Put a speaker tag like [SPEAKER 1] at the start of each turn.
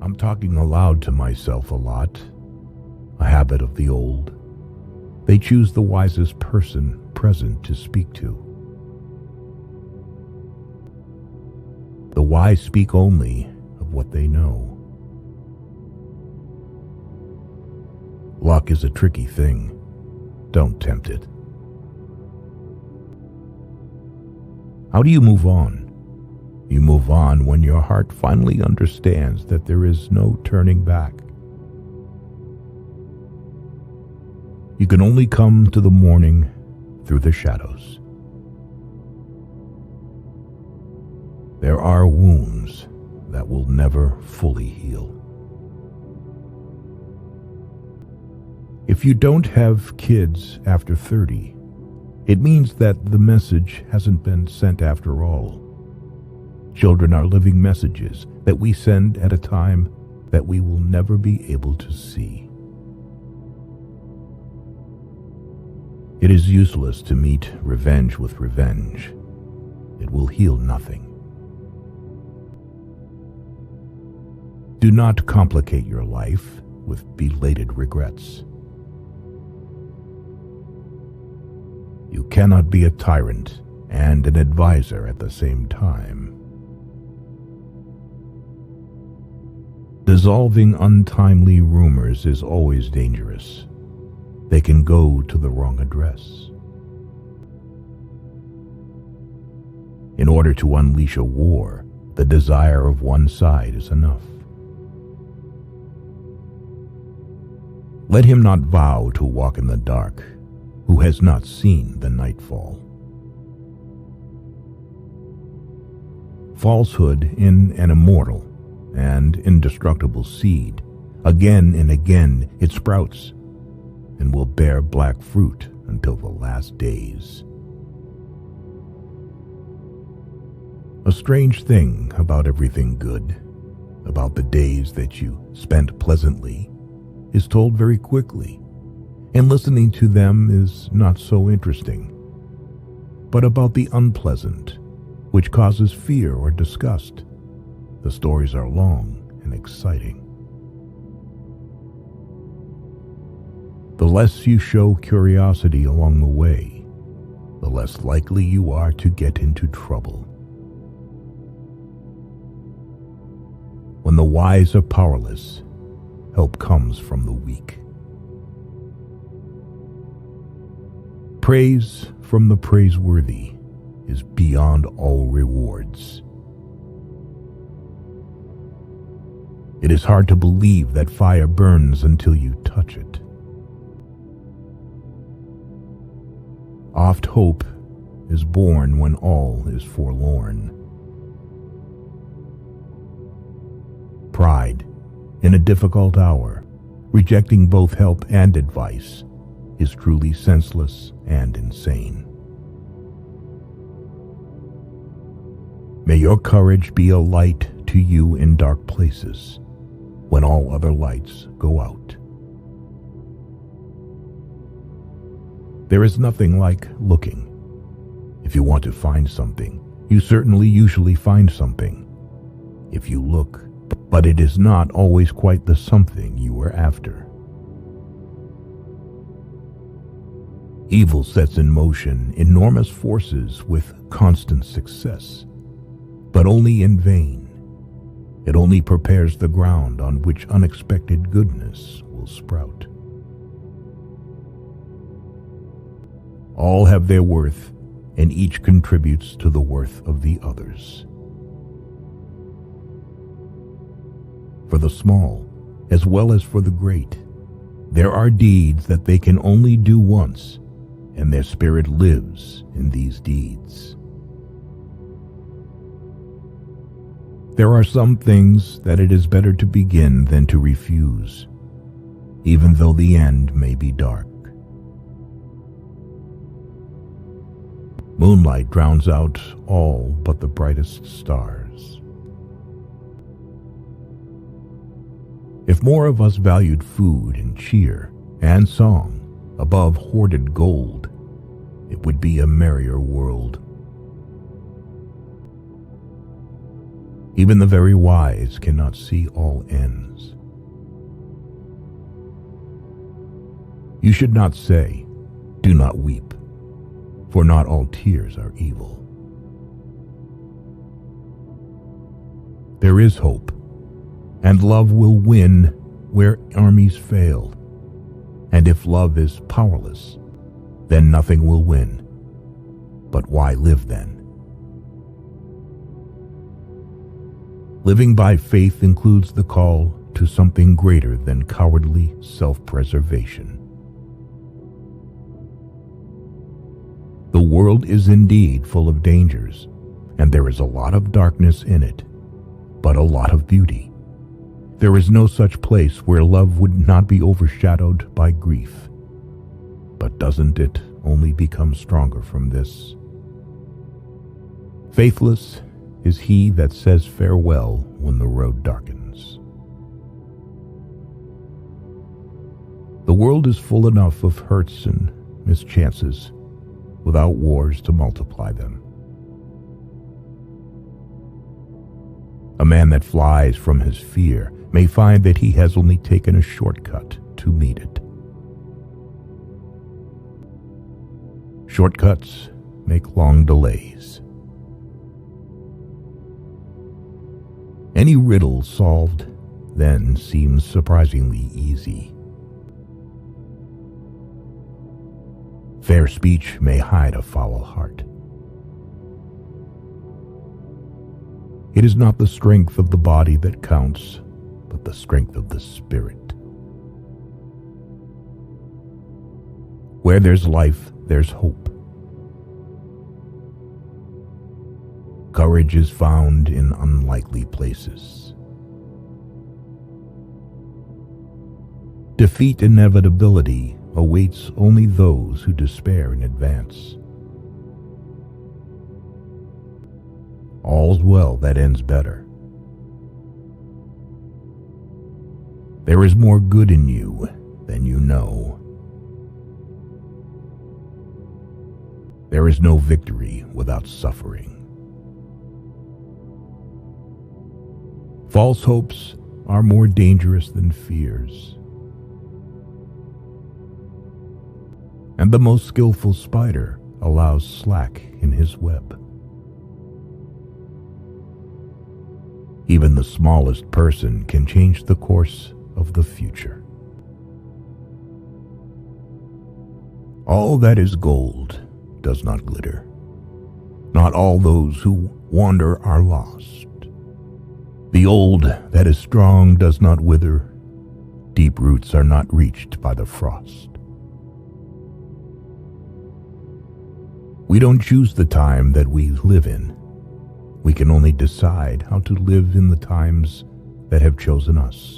[SPEAKER 1] I'm talking aloud to myself a lot, a habit of the old. They choose the wisest person present to speak to. The wise speak only of what they know. Luck is a tricky thing. Don't tempt it. How do you move on? You move on when your heart finally understands that there is no turning back. You can only come to the morning through the shadows. There are wounds that will never fully heal. If you don't have kids after 30, it means that the message hasn't been sent after all. Children are living messages that we send at a time that we will never be able to see. It is useless to meet revenge with revenge. It will heal nothing. Do not complicate your life with belated regrets. You cannot be a tyrant and an advisor at the same time. Dissolving untimely rumors is always dangerous. They can go to the wrong address. In order to unleash a war, the desire of one side is enough. Let him not vow to walk in the dark who has not seen the nightfall. Falsehood in an immortal and indestructible seed, again and again it sprouts and will bear black fruit until the last days. A strange thing about everything good, about the days that you spent pleasantly, is told very quickly, and listening to them is not so interesting. But about the unpleasant, which causes fear or disgust, the stories are long and exciting. The less you show curiosity along the way, the less likely you are to get into trouble. When the wise are powerless, help comes from the weak. Praise from the praiseworthy is beyond all rewards. It is hard to believe that fire burns until you touch it. Oft hope is born when all is forlorn. Pride, in a difficult hour, rejecting both help and advice, is truly senseless and insane. May your courage be a light to you in dark places, when all other lights go out. There is nothing like looking. If you want to find something, you certainly usually find something. If you look, but it is not always quite the something you were after. Evil sets in motion enormous forces with constant success, but only in vain. It only prepares the ground on which unexpected goodness will sprout. All have their worth, and each contributes to the worth of the others. For the small, as well as for the great, there are deeds that they can only do once, and their spirit lives in these deeds. There are some things that it is better to begin than to refuse, even though the end may be dark. Moonlight drowns out all but the brightest stars. If more of us valued food and cheer and song above hoarded gold, it would be a merrier world. Even the very wise cannot see all ends. You should not say, "Do not weep," for not all tears are evil. There is hope, and love will win where armies fail. And if love is powerless, then nothing will win. But why live then? Living by faith includes the call to something greater than cowardly self-preservation. The world is indeed full of dangers, and there is a lot of darkness in it, but a lot of beauty. There is no such place where love would not be overshadowed by grief. But doesn't it only become stronger from this? Faithless is he that says farewell when the road darkens. The world is full enough of hurts and mischances without wars to multiply them. A man that flies from his fear may find that he has only taken a shortcut to meet it. Shortcuts make long delays. Any riddle solved then seems surprisingly easy. Fair speech may hide a foul heart. It is not the strength of the body that counts, but the strength of the spirit. Where there's life, there's hope. Courage is found in unlikely places. Defeat inevitability awaits only those who despair in advance. All's well that ends better. There is more good in you than you know. There is no victory without suffering. False hopes are more dangerous than fears. And the most skillful spider allows slack in his web. Even the smallest person can change the course of the future. All that is gold does not glitter. Not all those who wander are lost. The old that is strong does not wither. Deep roots are not reached by the frost. We don't choose the time that we live in. We can only decide how to live in the times that have chosen us.